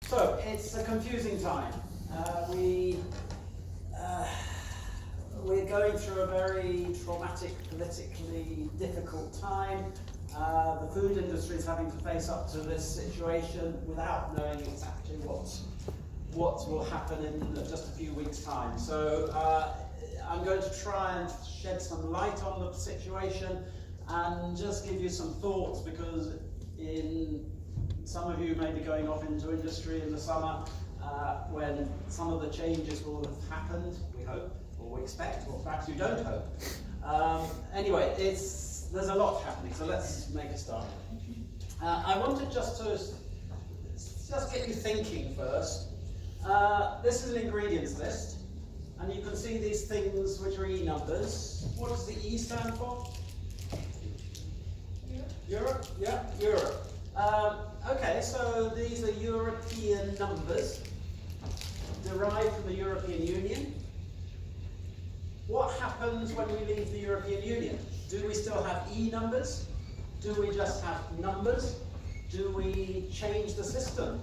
So it's a confusing time. We're going through a very traumatic, politically difficult time. The food industry is having to face up to this situation without knowing exactly what will happen in just a few weeks' time. So I'm going to try and shed some light on the situation and just give you some thoughts, because some of you may be going off into industry in the summer when some of the changes will have happened, we hope, or we expect, or perhaps you don't hope. Anyway, there's a lot happening, so let's make a start. I wanted just get you thinking first. This is an ingredients list, and you can see these things which are E numbers. What does the E stand for? Europe? Yeah, Europe. Okay, so these are European numbers derived from the European Union. What happens when we leave the European Union? Do we still have E numbers? Do we just have numbers? Do we change the system?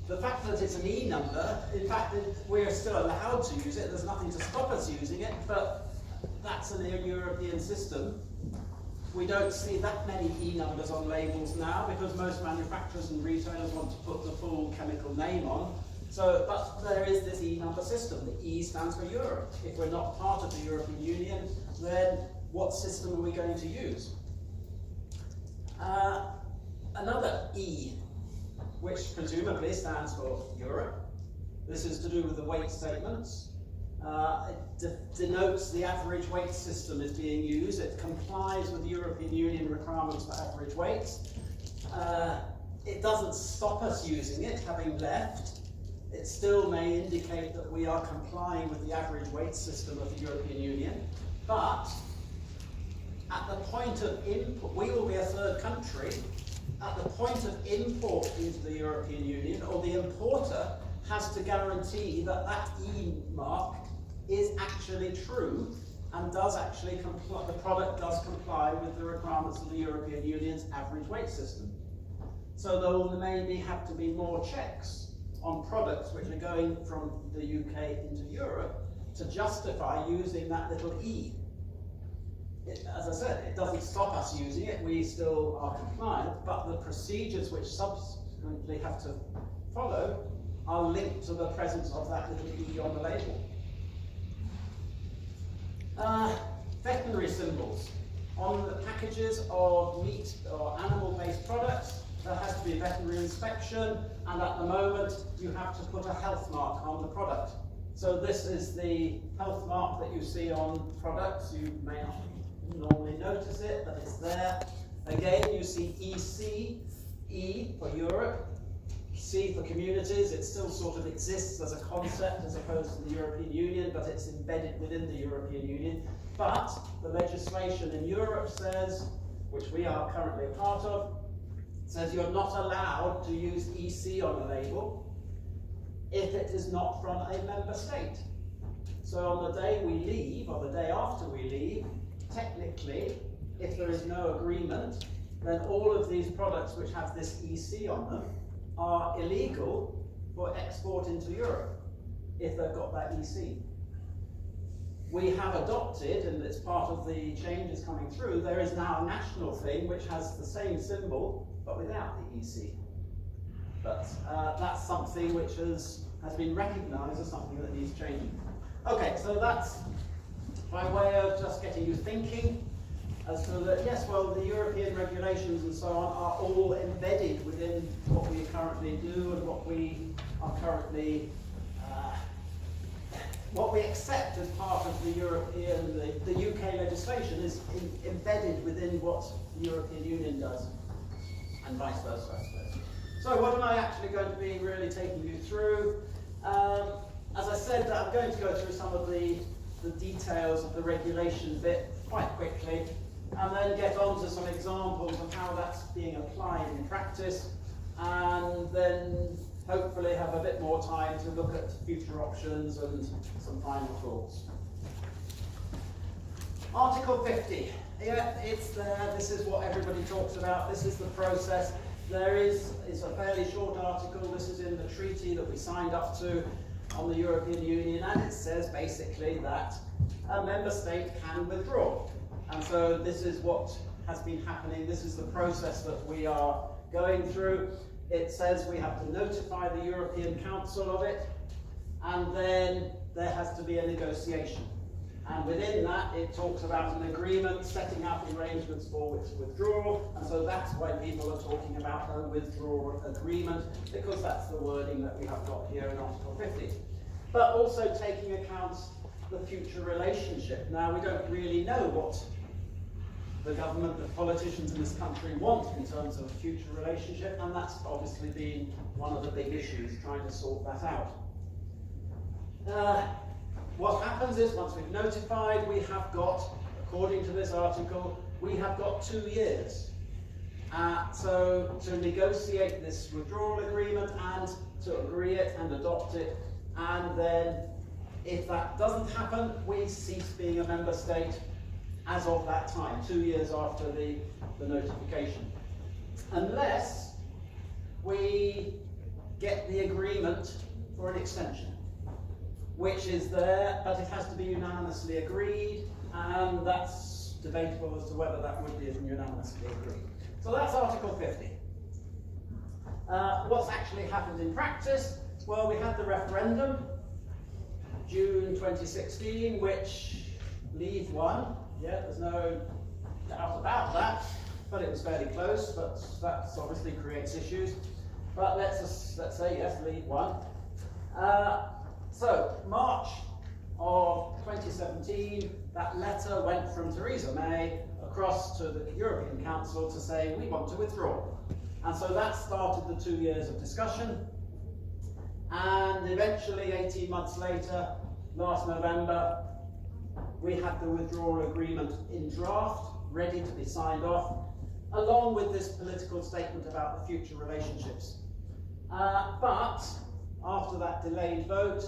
The fact that it's an E number, in fact, we're still allowed to use it. There's nothing to stop us using it, but that's an European system. We don't see that many E numbers on labels now, because most manufacturers and retailers want to put the full chemical name on. But there is this E number system. The E stands for Europe. If we're not part of the European Union, then what system are we going to use? Another E, which presumably stands for Europe. This is to do with the weight statements. It denotes the average weight system is being used. It complies with European Union requirements for average weights. It doesn't stop us using it, having left. It still may indicate that we are complying with the average weight system of the European Union. But at the point of import, we will be a third country. At the point of import into the European Union, or the importer has to guarantee that that E mark is actually true and does actually comply, the product does comply with the requirements of the European Union's average weight system. So there will maybe have to be more checks on products which are going from the UK into Europe to justify using that little E. As I said, it doesn't stop us using it, we still are compliant, but the procedures which subsequently have to follow are linked to the presence of that little E on the label. Veterinary symbols. On the packages of meat or animal-based products, there has to be a veterinary inspection, and at the moment you have to put a health mark on the product. So this is the health mark that you see on products. You may not normally notice it, but it's there. Again, you see EC, E for Europe, C for communities. It still sort of exists as a concept as opposed to the European Union, but it's embedded within the European Union. But the legislation in Europe says, which we are currently a part of, says you're not allowed to use EC on a label if it is not from a member state. So on the day we leave, or the day after we leave, technically, if there is no agreement, then all of these products which have this EC on them are illegal for export into Europe if they've got that EC. We have adopted, and it's part of the changes coming through, there is now a national thing which has the same symbol but without the EC. But that's something which has been recognised as something that needs changing. Okay, so that's by way of just getting you thinking as to that, yes, well, the European regulations and so on are all embedded within what we currently do and what we are currently, what we accept as part of the European, the UK legislation is embedded within what the European Union does, and vice versa, I suppose. So what am I actually going to be really taking you through? As I said, I'm going to go through some of the details of the regulation bit quite quickly, and then get on to some examples of how that's being applied in practice, and then hopefully have a bit more time to look at future options and some final thoughts. Article 50. Yeah, it's there. This is what everybody talks about. This is the process. there is a fairly short article. This is in the treaty that we signed up to on the European Union, and it says basically that a member state can withdraw. And so this is what has been happening. This is the process that we are going through. It says we have to notify the European Council of it, and then there has to be a negotiation. And within that, it talks about an agreement setting up arrangements for withdrawal, and so that's why people are talking about a withdrawal agreement, because that's the wording that we have got here in Article 50. But also taking account the future relationship. Now, we don't really know what the government, the politicians in this country want in terms of a future relationship, and that's obviously been one of the big issues, trying to sort that out. What happens is, once we've notified, we have got, according to this article, we have got 2 years. So to negotiate this withdrawal agreement and to agree it and adopt it, and then if that doesn't happen, we cease being a member state as of that time, 2 years after the notification. Unless we get the agreement for an extension, which is there, but it has to be unanimously agreed, and that's debatable as to whether that would be unanimously agreed. So that's Article 50. What's actually happened in practice? Well, we had the referendum, June 2016, which Leave won. Yeah, there's no doubt about that, but it was fairly close, but that obviously creates issues. But let's say yes, Leave won. So, March of 2017, that letter went from Theresa May across to the European Council to say, we want to withdraw. And so that started the 2 years of discussion. And eventually, 18 months later, last November, we had the withdrawal agreement in draft, ready to be signed off, along with this political statement about the future relationships. But after that delayed vote,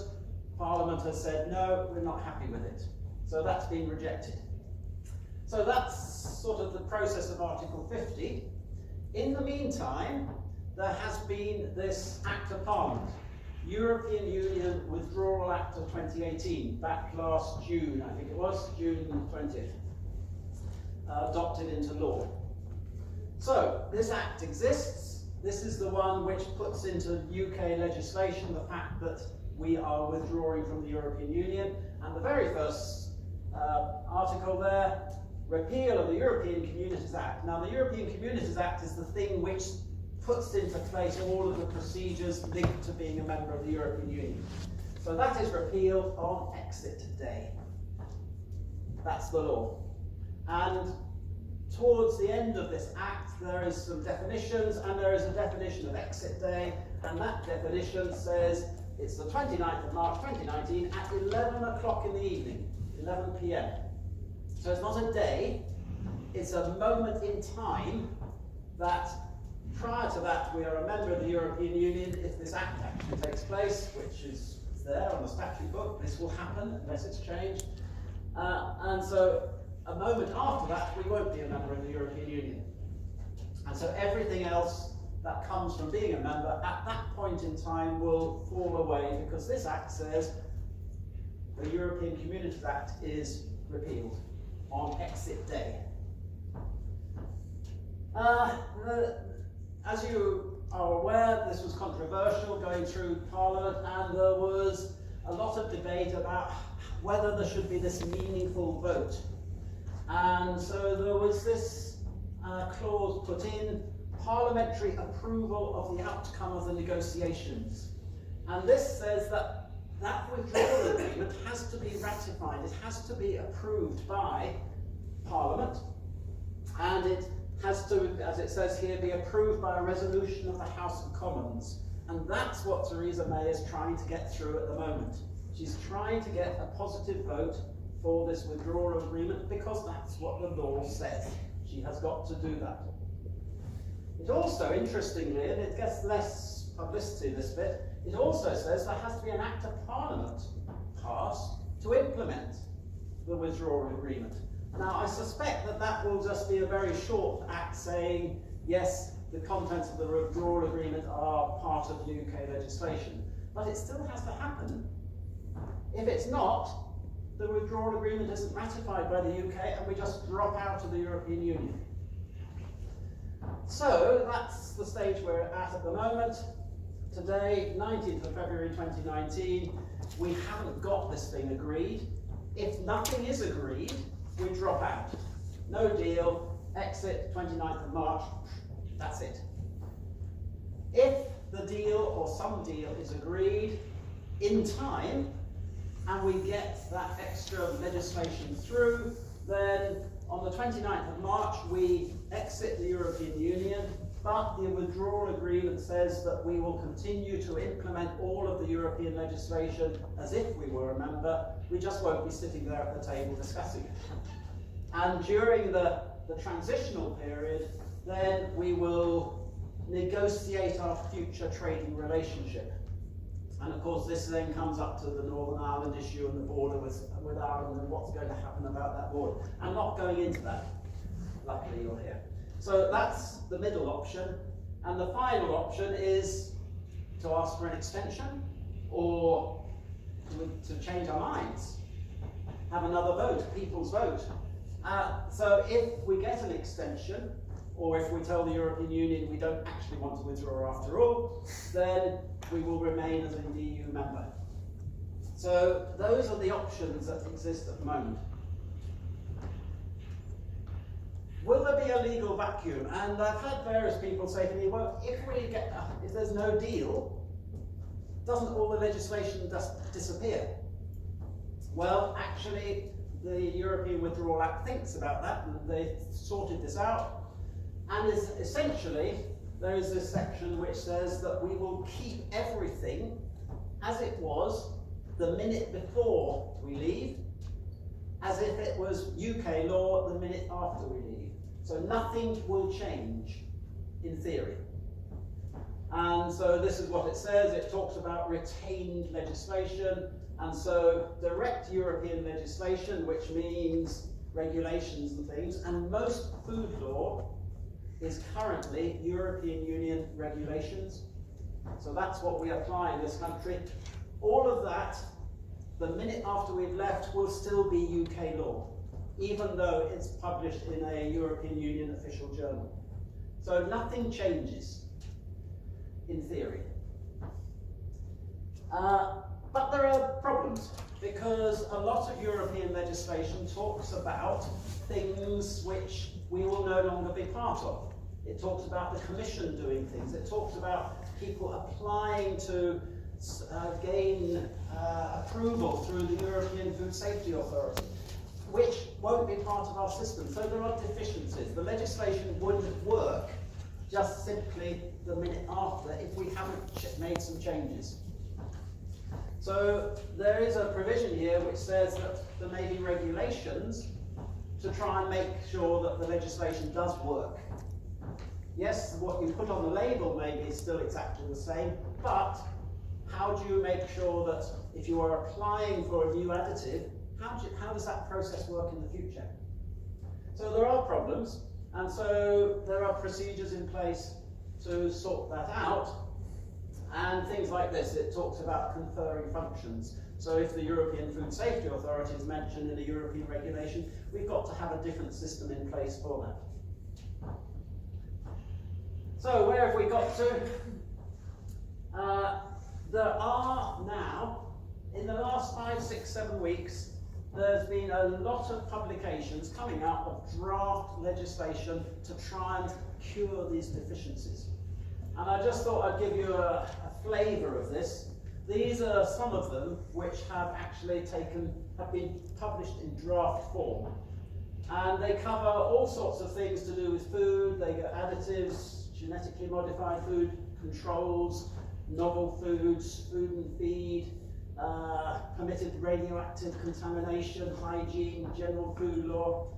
Parliament has said, no, we're not happy with it. So that's been rejected. So that's sort of the process of Article 50. In the meantime, there has been this Act of Parliament, European Union Withdrawal Act of 2018, back last June, I think it was, June 20th, adopted into law. So, this Act exists. This is the one which puts into UK legislation the fact that we are withdrawing from the European Union. And the very first article there, repeal of the European Communities Act. Now, the European Communities Act is the thing which puts into place all of the procedures linked to being a member of the European Union. So that is repealed on exit day. That's the law. And towards the end of this act, there is some definitions, and there is a definition of exit day, and that definition says it's the 29th of March 2019 at 11 o'clock in the evening, 11 p.m. So it's not a day, it's a moment in time that prior to that we are a member of the European Union. If this act actually takes place, which is there on the statute book, this will happen unless it's changed. And so a moment after that, we won't be a member of the European Union. And so everything else that comes from being a member at that point in time will fall away, because this act says the European Communities Act is repealed on exit day. As you are aware, this was controversial going through Parliament, and there was a lot of debate about whether there should be this meaningful vote. And so there was this clause put in, parliamentary approval of the outcome of the negotiations. And this says that that withdrawal agreement has to be ratified, it has to be approved by Parliament, and it has to, as it says here, be approved by a resolution of the House of Commons. And that's what Theresa May is trying to get through at the moment. She's trying to get a positive vote for this withdrawal agreement, because that's what the law says. She has got to do that. It also, interestingly, and it gets less publicity this bit, it also says there has to be an Act of Parliament passed to implement the withdrawal agreement. Now, I suspect that that will just be a very short act saying, yes, the contents of the withdrawal agreement are part of UK legislation. But it still has to happen. If it's not, the withdrawal agreement isn't ratified by the UK and we just drop out of the European Union. So that's the stage we're at the moment. Today, 19th of February 2019, we haven't got this thing agreed. If nothing is agreed, we drop out. No deal, exit 29th of March, that's it. If the deal or some deal is agreed in time, and we get that extra legislation through, then on the 29th of March we exit the European Union, but the withdrawal agreement says that we will continue to implement all of the European legislation as if we were a member. We just won't be sitting there at the table discussing it. And during the transitional period, then we will negotiate our future trading relationship. And of course this then comes up to the Northern Ireland issue and the border with Ireland and what's going to happen about that border. I'm not going into that, luckily you're here. So that's the middle option, and the final option is to ask for an extension or to change our minds, have another vote, people's vote. So if we get an extension, or if we tell the European Union we don't actually want to withdraw after all, then we will remain as an EU member. So those are the options that exist at the moment. Will there be a legal vacuum? And I've had various people say to me, well, if there's no deal, doesn't all the legislation just disappear? Well, actually, the European Withdrawal Act thinks about that, and they've sorted this out. And essentially, there is this section which says that we will keep everything as it was the minute before we leave, as if it was UK law the minute after we leave. So nothing will change, in theory. And so this is what it says. It talks about retained legislation, and so direct European legislation, which means regulations and things, and most food law is currently European Union regulations. So that's what we apply in this country. All of that, the minute after we've left, will still be UK law, even though it's published in a European Union official journal. So nothing changes, in theory. But there are problems, because a lot of European legislation talks about things which we will no longer be part of. It talks about the Commission doing things. It talks about people applying to gain approval through the European Food Safety Authority, which won't be part of our system. So there are deficiencies. The legislation wouldn't work just simply the minute after if we haven't made some changes. So there is a provision here which says that there may be regulations to try and make sure that the legislation does work. Yes, what you put on the label may be still exactly the same, but how do you make sure that if you are applying for a new additive, how does that process work in the future? So there are problems, and so there are procedures in place to sort that out. And things like this, it talks about conferring functions. So if the European Food Safety Authority is mentioned in a European regulation, we've got to have a different system in place for that. So where have we got to? There are now, in the last 5, 6, 7 weeks, there's been a lot of publications coming out of draft legislation to try and cure these deficiencies. And I just thought I'd give you a flavour of this. These are some of them which have actually have been published in draft form. And they cover all sorts of things to do with food. They get additives, genetically modified food, controls, novel foods, food and feed, permitted radioactive contamination, hygiene, general food law,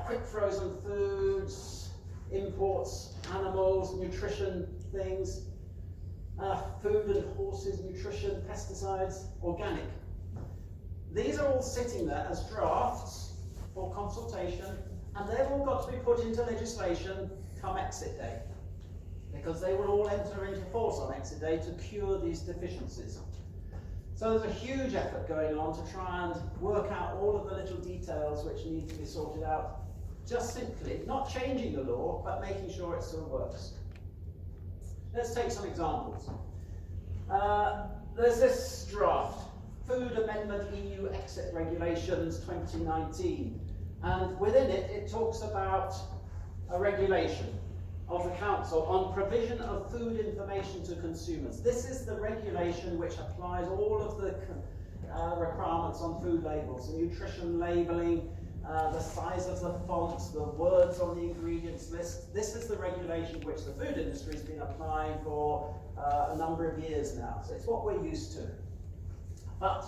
quick frozen foods, imports, animals, nutrition things, food and horses, nutrition, pesticides, organic. These are all sitting there as drafts for consultation, and they've all got to be put into legislation come exit day, because they will all enter into force on exit day to cure these deficiencies. So there's a huge effort going on to try and work out all of the little details which need to be sorted out, just simply not changing the law, but making sure it still works. Let's take some examples. There's this draft, Food Amendment EU Exit Regulations 2019, and within it, it talks about a regulation of the Council on provision of food information to consumers. This is the regulation which applies all of the requirements on food labels, the nutrition labelling, the size of the fonts, the words on the ingredients list. This is the regulation which the food industry has been applying for a number of years now. So it's what we're used to. But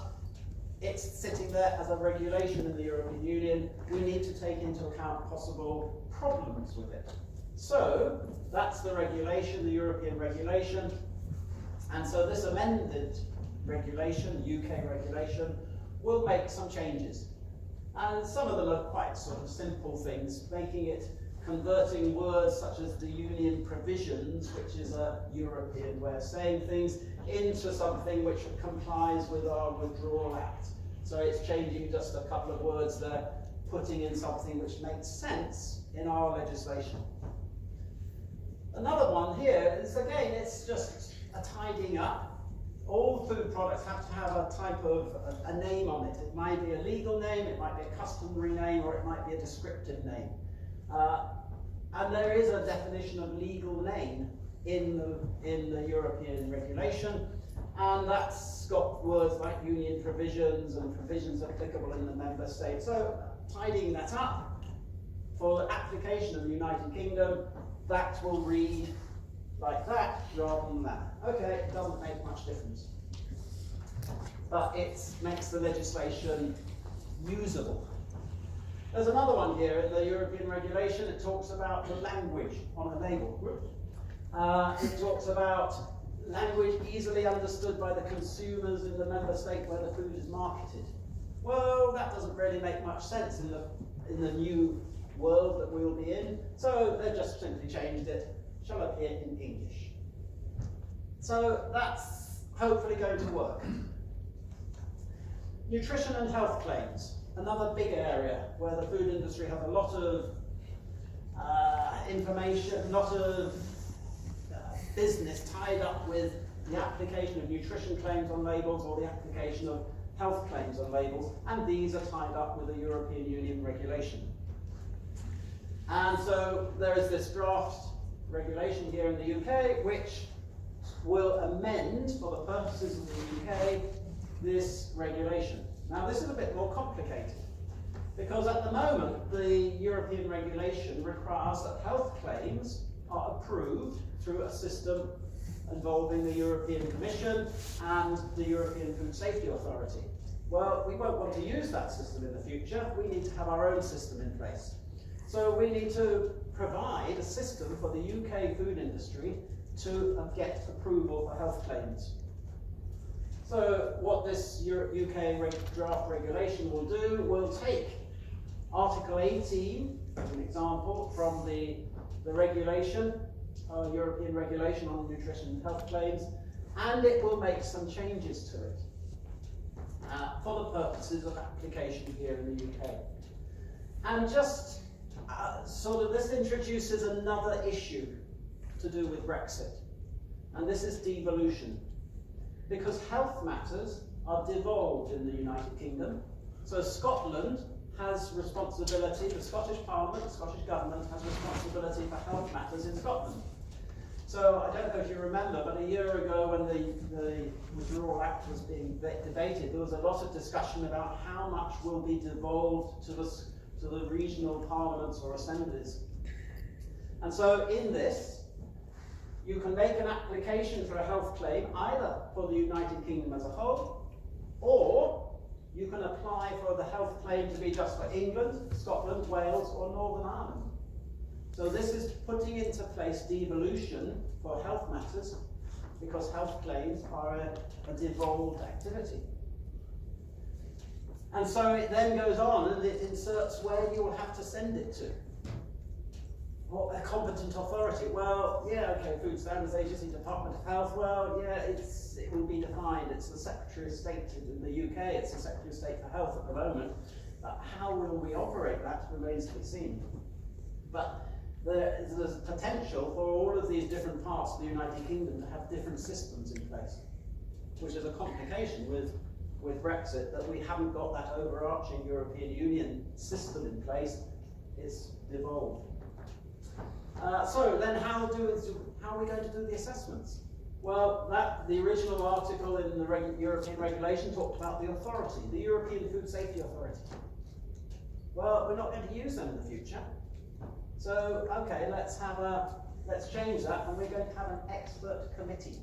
it's sitting there as a regulation in the European Union. We need to take into account possible problems with it. So that's the regulation, the European regulation. And so this amended regulation, UK regulation, will make some changes. And some of them are quite sort of simple things, making it, converting words such as the union provisions, which is a European way of saying things, into something which complies with our Withdrawal Act. So it's changing just a couple of words there, putting in something which makes sense in our legislation. Another one here is, again, it's just a tidying up. All food products have to have a type of a name on it. It might be a legal name, it might be a customary name, or it might be a descriptive name. And there is a definition of legal name in the European regulation, and that's got words like union provisions and provisions applicable in the member states. So tidying that up for the application of the United Kingdom, that will read like that rather than that. Okay, it doesn't make much difference, but it makes the legislation usable. There's another one here in the European regulation. It talks about the language on a label. It talks about language easily understood by the consumers in the member state where the food is marketed. Well, that doesn't really make much sense in the new world that we'll be in. So they've just simply changed it. Shall appear in English. So that's hopefully going to work. Nutrition and health claims, another big area where the food industry has a lot of information, a lot of business tied up with the application of nutrition claims on labels or the application of health claims on labels, and these are tied up with a European Union regulation. And so there is this draft regulation here in the UK which will amend, for the purposes of the UK, this regulation. Now this is a bit more complicated, because at the moment the European regulation requires that health claims are approved through a system involving the European Commission and the European Food Safety Authority. Well, we won't want to use that system in the future. We need to have our own system in place. So we need to provide a system for the UK food industry to get approval for health claims. So what this UK draft regulation will do, will take Article 18, as an example, from the regulation, European regulation on nutrition and health claims, and it will make some changes to it for the purposes of application here in the UK. And just sort of this introduces another issue to do with Brexit, and this is devolution. Because health matters are devolved in the United Kingdom, so Scotland has responsibility, the Scottish Parliament, the Scottish Government has responsibility for health matters in Scotland. So I don't know if you remember, but a year ago when the Withdrawal Act was being debated, there was a lot of discussion about how much will be devolved to the regional parliaments or assemblies. And so in this, you can make an application for a health claim either for the United Kingdom as a whole, or you can apply for the health claim to be just for England, Scotland, Wales, or Northern Ireland. So this is putting into place devolution for health matters, because health claims are a devolved activity. And so it then goes on and it inserts where you will have to send it to. What a competent authority? Well, yeah, okay, Food Standards Agency, Department of Health, well, yeah, it will be defined. It's the Secretary of State in the UK, it's the Secretary of State for Health at the moment. How will we operate that remains to be seen. But there's potential for all of these different parts of the United Kingdom to have different systems in place, which is a complication with Brexit, that we haven't got that overarching European Union system in place. It's devolved. So then how are we going to do the assessments? Well, the original article in the European regulation talked about the authority, the European Food Safety Authority. Well, we're not going to use them in the future. So, okay, let's change that, and we're going to have an expert committee.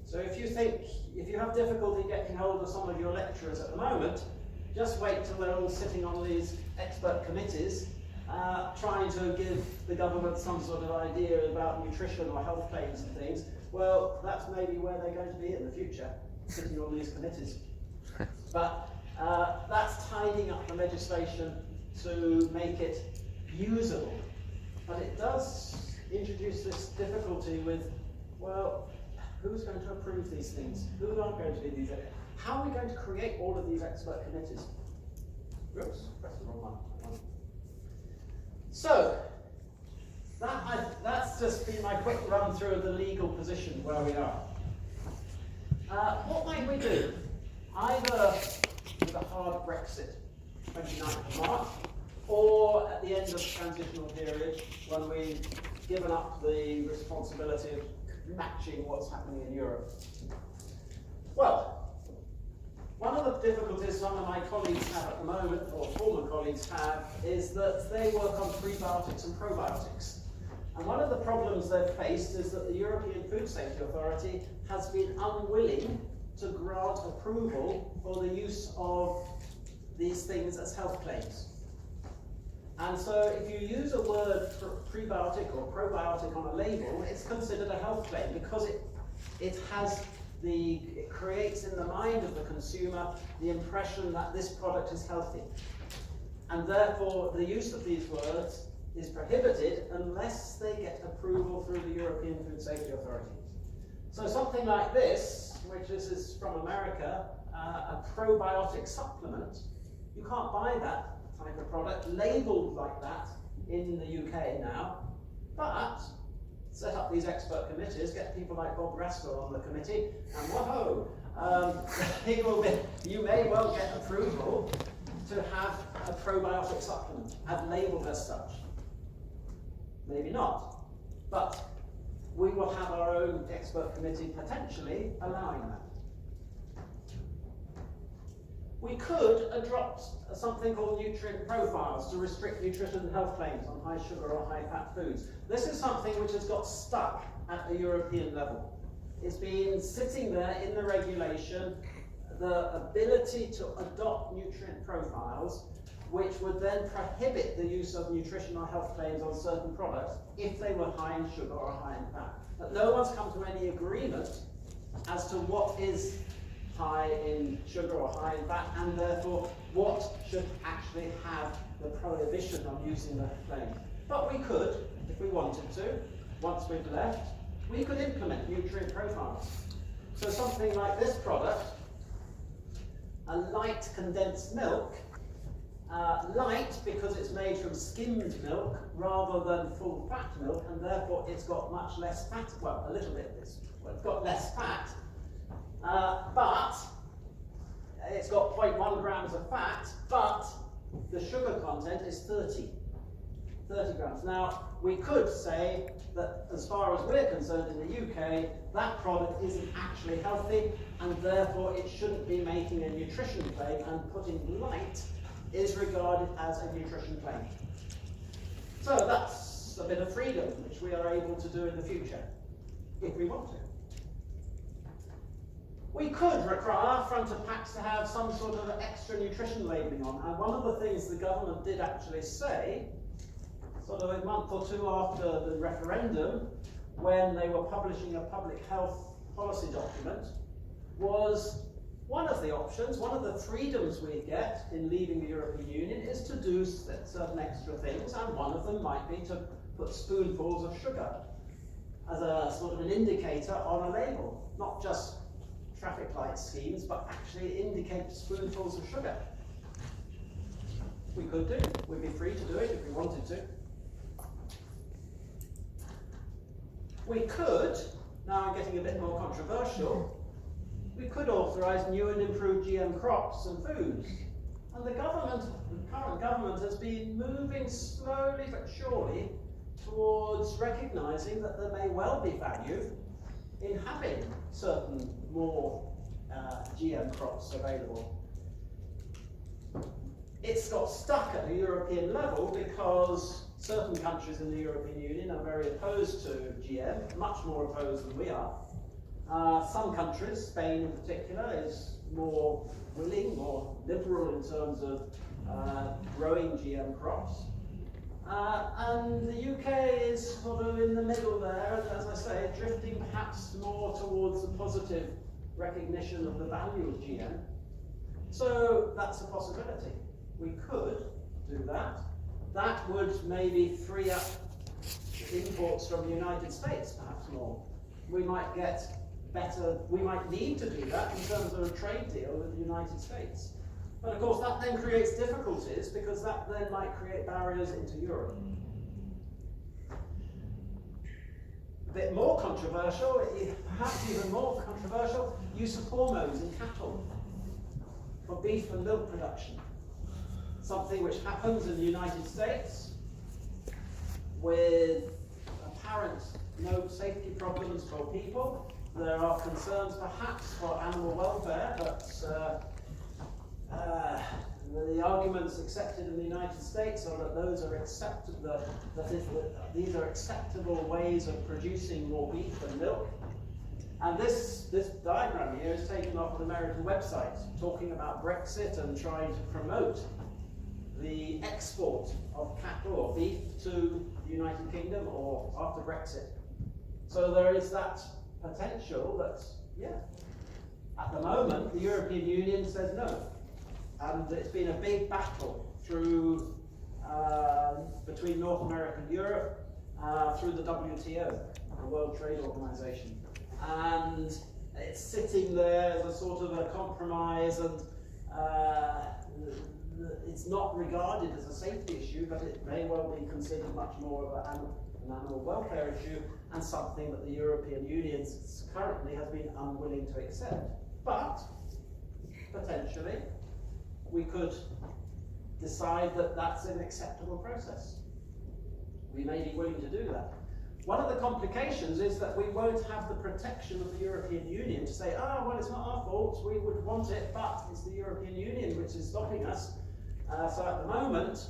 So if you have difficulty getting hold of some of your lecturers at the moment, just wait till they're all sitting on these expert committees, trying to give the government some sort of idea about nutrition or health claims and things. Well, that's maybe where they're going to be in the future, sitting on these committees. But that's tidying up the legislation to make it usable. But it does introduce this difficulty with, well, who's going to approve these things? Who are going to be these? How are we going to create all of these expert committees? Oops, pressed the wrong one. So, that's just been my quick run through of the legal position where we are. What might we do? Either with a hard Brexit, 29th of March, or at the end of the transitional period, when we've given up the responsibility of matching what's happening in Europe. Well, one of the difficulties some of my colleagues have at the moment, or former colleagues have, is that they work on prebiotics and probiotics. And one of the problems they've faced is that the European Food Safety Authority has been unwilling to grant approval for the use of these things as health claims. And so if you use a word prebiotic or probiotic on a label, it's considered a health claim because it creates in the mind of the consumer the impression that this product is healthy. And therefore the use of these words is prohibited unless they get approval through the European Food Safety Authority. So something like this, which is from America, a probiotic supplement, you can't buy that type of product labelled like that in the UK now, but set up these expert committees, get people like Bob Raskell on the committee, and whoa, you may well get approval to have a probiotic supplement and labelled as such. Maybe not, but we will have our own expert committee potentially allowing that. We could adopt something called nutrient profiles to restrict nutrition and health claims on high sugar or high fat foods. This is something which has got stuck at the European level. It's been sitting there in the regulation, the ability to adopt nutrient profiles, which would then prohibit the use of nutritional health claims on certain products if they were high in sugar or high in fat. But no one's come to any agreement as to what is high in sugar or high in fat, and therefore what should actually have the prohibition on using that claim. But we could, if we wanted to, once we've left, we could implement nutrient profiles. So something like this product, a light condensed milk, light because it's made from skimmed milk rather than full fat milk, and therefore it's got much less fat, well, a little bit, it's got less fat, but it's got 0.1 grams of fat, but the sugar content is 30 grams. Now, we could say that as far as we're concerned in the UK, that product isn't actually healthy, and therefore it shouldn't be making a nutrition claim, and putting light is regarded as a nutrition claim. So that's a bit of freedom which we are able to do in the future, if we want to. We could require front of packs to have some sort of extra nutrition labelling on, and one of the things the government did actually say, sort of a month or two after the referendum, when they were publishing a public health policy document, was one of the options, one of the freedoms we get in leaving the European Union is to do certain extra things, and one of them might be to put spoonfuls of sugar as a sort of an indicator on a label, not just traffic light schemes, but actually indicate spoonfuls of sugar. We could do. We'd be free to do it if we wanted to. We could, now I'm getting a bit more controversial, we could authorise new and improved GM crops and foods. And the current government has been moving slowly but surely towards recognising that there may well be value in having certain more GM crops available. It's got stuck at the European level because certain countries in the European Union are very opposed to GM, much more opposed than we are. Some countries, Spain in particular, is more willing, more liberal in terms of growing GM crops. And the UK is sort of in the middle there, and as I say, drifting perhaps more towards the positive recognition of the value of GM. So that's a possibility. We could do that. That would maybe free up imports from the United States, perhaps more. We might get better, we might need to do that in terms of a trade deal with the United States. But of course that then creates difficulties because that then might create barriers into Europe. A bit more controversial, perhaps even more controversial, use of hormones in cattle for beef and milk production. Something which happens in the United States with apparent no safety problems for people. There are concerns perhaps for animal welfare, but the arguments accepted in the United States are that those are these are acceptable ways of producing more beef and milk. And this diagram here is taken off an American website talking about Brexit and trying to promote the export of cattle or beef to the United Kingdom or after Brexit. So there is that potential that, yeah, at the moment the European Union says no. And it's been a big battle through between North America and Europe through the WTO, the World Trade Organization. And it's sitting there as a sort of a compromise, and it's not regarded as a safety issue, but it may well be considered much more of an animal welfare issue, and something that the European Union currently has been unwilling to accept. But potentially we could decide that that's an acceptable process. We may be willing to do that. One of the complications is that we won't have the protection of the European Union to say, oh, well, it's not our fault, we would want it, but it's the European Union which is stopping us. So at the moment,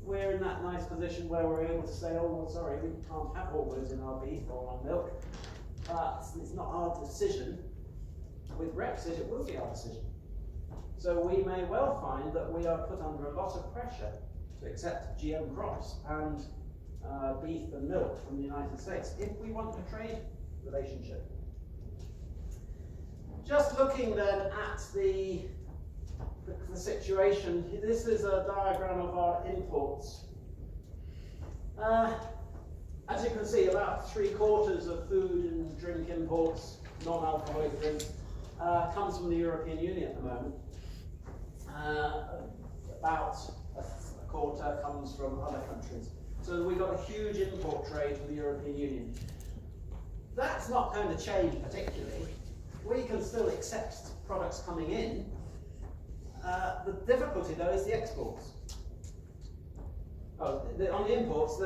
we're in that nice position where we're able to say, oh, well, sorry, we can't have hormones in our beef or our milk, but it's not our decision. With Brexit, it will be our decision. So we may well find that we are put under a lot of pressure to accept GM crops and beef and milk from the United States if we want a trade relationship. Just looking then at the situation, this is a diagram of our imports. As you can see, about 3/4 of food and drink imports, non-alcoholic drinks, comes from the European Union at the moment. About a quarter comes from other countries. So we've got a huge import trade from the European Union. That's not going to change particularly. We can still accept products coming in. The difficulty though is the exports. On the imports,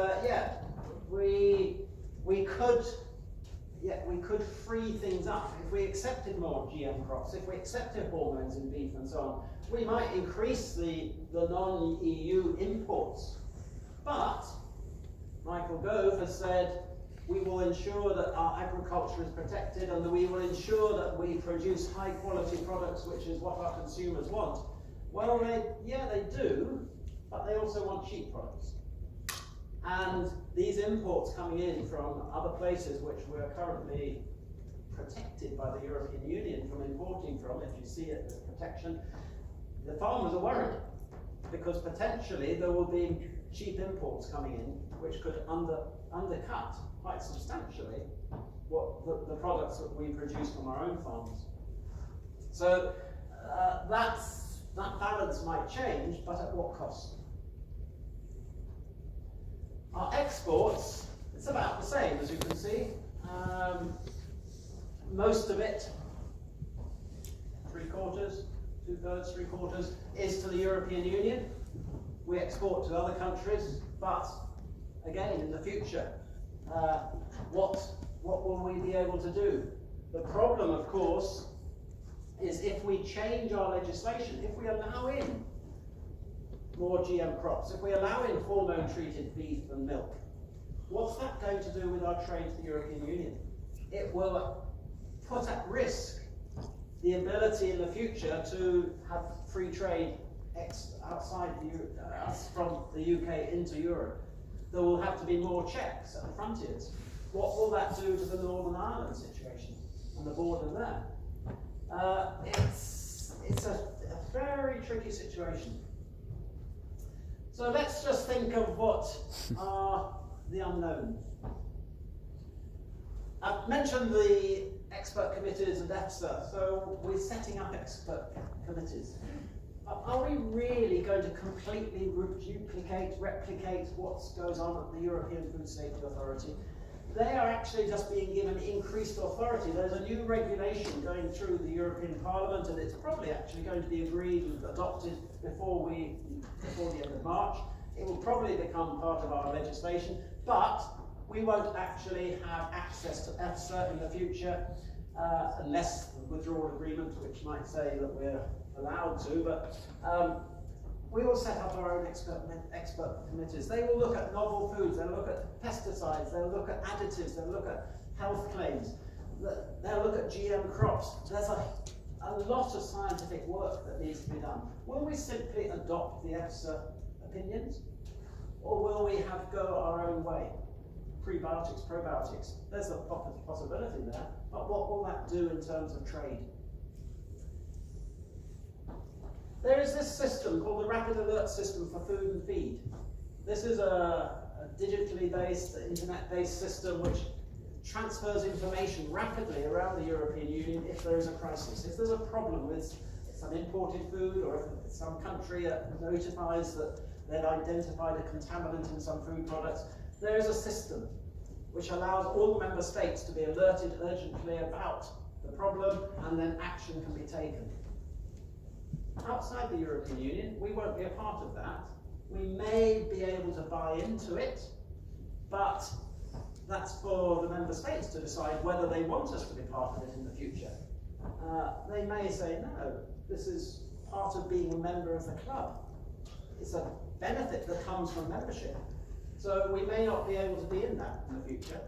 we could free things up if we accepted more GM crops, if we accepted hormones in beef and so on. We might increase the non-EU imports, but Michael Gove has said we will ensure that our agriculture is protected and that we will ensure that we produce high quality products, which is what our consumers want. Well, they do, but they also want cheap products. And these imports coming in from other places which we're currently protected by the European Union from importing from, if you see it as protection, the farmers are worried because potentially there will be cheap imports coming in, which could undercut quite substantially what the products that we produce from our own farms. So that balance might change, but at what cost? Our exports, it's about the same, as you can see. Most of it, 3/4, 2/3, 3/4, is to the European Union. We export to other countries, but again, in the future, what will we be able to do? The problem, of course, is if we change our legislation, if we allow in more GM crops, if we allow in hormone-treated beef and milk, what's that going to do with our trade to the European Union? It will put at risk the ability in the future to have free trade outside us from the UK into Europe. There will have to be more checks at the frontiers. What will that do to the Northern Ireland situation and the border there? It's a very tricky situation. So let's just think of what are the unknowns. I've mentioned the expert committees and EFSA, so we're setting up expert committees. Are we really going to completely replicate what goes on at the European Food Safety Authority? They are actually just being given increased authority. There's a new regulation going through the European Parliament, and it's probably actually going to be agreed and adopted before the end of March. It will probably become part of our legislation, but we won't actually have access to EFSA in the future, unless the withdrawal agreement, which might say that we're allowed to, but we will set up our own expert committees. They will look at novel foods, they'll look at pesticides, they'll look at additives, they'll look at health claims, they'll look at GM crops. There's a lot of scientific work that needs to be done. Will we simply adopt the EFSA opinions, or will we go our own way? Prebiotics, probiotics, there's a possibility there, but what will that do in terms of trade? There is this system called the Rapid Alert System for Food and Feed. This is a digitally based, internet-based system which transfers information rapidly around the European Union if there is a crisis. If there's a problem with some imported food, or if some country notifies that they've identified a contaminant in some food products, there is a system which allows all the member states to be alerted urgently about the problem, and then action can be taken. Outside the European Union, we won't be a part of that. We may be able to buy into it, but that's for the member states to decide whether they want us to be part of it in the future. They may say, no, this is part of being a member of the club. It's a benefit that comes from membership. So we may not be able to be in that in the future.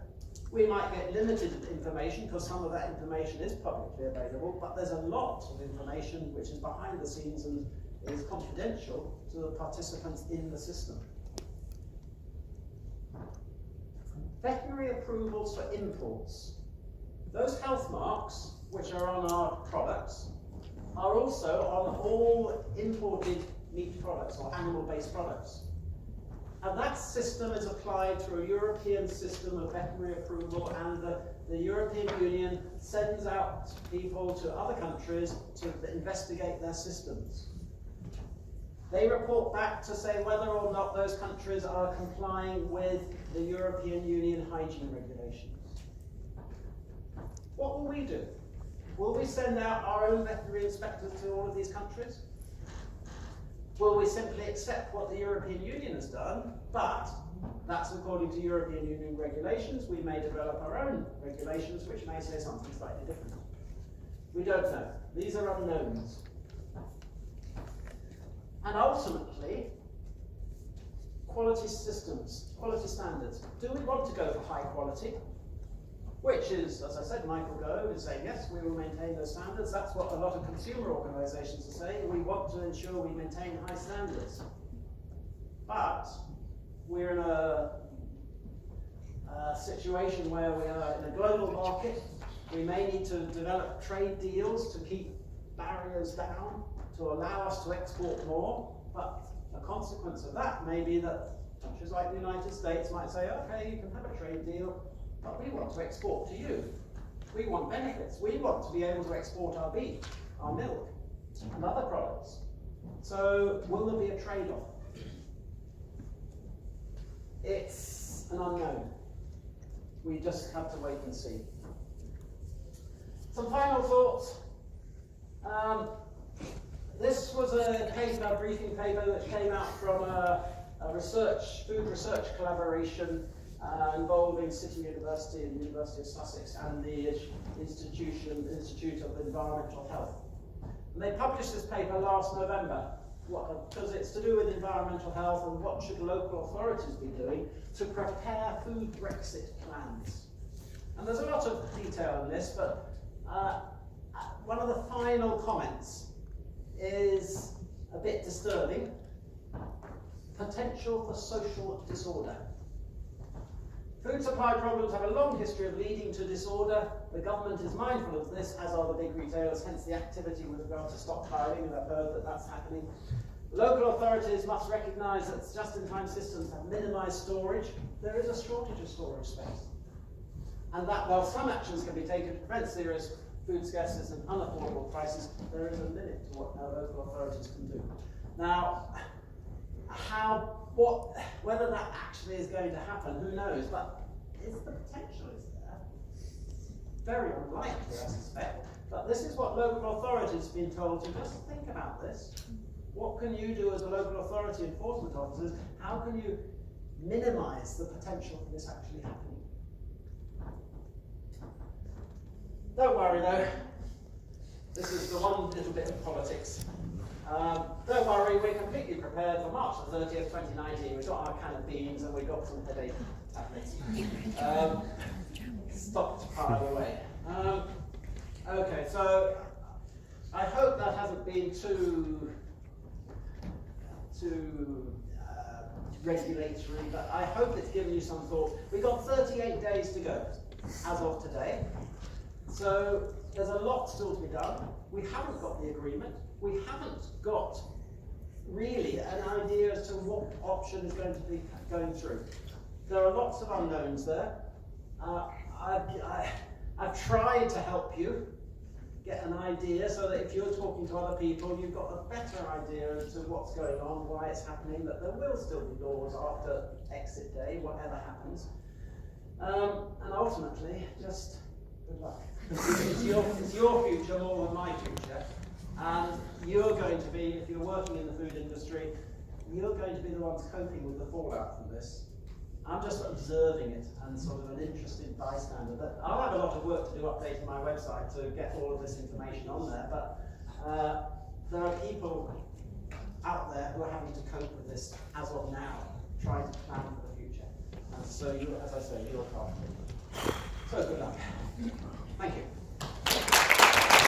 We might get limited information because some of that information is publicly available, but there's a lot of information which is behind the scenes and is confidential to the participants in the system. Veterinary approvals for imports. Those health marks, which are on our products, are also on all imported meat products or animal-based products. And that system is applied through a European system of veterinary approval, and the European Union sends out people to other countries to investigate their systems. They report back to say whether or not those countries are complying with the European Union hygiene regulations. What will we do? Will we send out our own veterinary inspectors to all of these countries? Will we simply accept what the European Union has done, but that's according to European Union regulations? We may develop our own regulations which may say something slightly different. We don't know. These are unknowns. And ultimately, quality systems, quality standards. Do we want to go for high quality? Which is, as I said, Michael Gove is saying, yes, we will maintain those standards. That's what a lot of consumer organisations are saying. We want to ensure we maintain high standards. But we're in a situation where we are in a global market. We may need to develop trade deals to keep barriers down, to allow us to export more. But a consequence of that may be that Countries like the United States might say, okay, you can have a trade deal, but we want to export to you. We want benefits. We want to be able to export our beef, our milk, and other products. So will there be a trade-off? It's an unknown. We just have to wait and see. Some final thoughts. This was a paper, a briefing paper that came out from a food research collaboration involving City University and University of Sussex and the Institute of Environmental Health. And they published this paper last November because it's to do with environmental health and what should local authorities be doing to prepare food Brexit plans. And there's a lot of detail in this, but one of the final comments is a bit disturbing. Potential for social disorder. Food supply problems have a long history of leading to disorder. The government is mindful of this, as are the big retailers, hence the activity with regard to stockpiling, and I've heard that that's happening. Local authorities must recognise that just-in-time systems have minimised storage. There is a shortage of storage space. And that while some actions can be taken to prevent serious food scarcity and unaffordable prices, there is a limit to what local authorities can do. Now, whether that actually is going to happen, who knows, but the potential is there. Very unlikely, I suspect, but this is what local authorities have been told to just think about this. What can you do as a local authority enforcement officers? How can you minimise the potential for this actually happening? Don't worry though, this is the one little bit of politics. Don't worry, we're completely prepared for March the 30th, 2019. We've got our can of beans and we've got some headache tablets. Stopped piled away. Okay, so I hope that hasn't been too regulatory, but I hope it's given you some thought. We've got 38 days to go as of today. So there's a lot still to be done. We haven't got the agreement. We haven't got really an idea as to what option is going to be going through. There are lots of unknowns there. I've tried to help you get an idea so that if you're talking to other people, you've got a better idea as to what's going on, why it's happening, that there will still be laws after exit day, whatever happens. And ultimately, just good luck. It's your future more than my future. And you're going to be, if you're working in the food industry, you're going to be the ones coping with the fallout from this. I'm just observing it and sort of an interested bystander. But I'll have a lot of work to do updating my website to get all of this information on there. But there are people out there who are having to cope with this as of now, trying to plan for the future. And so, as I say, you're part of it. So good luck. Thank you.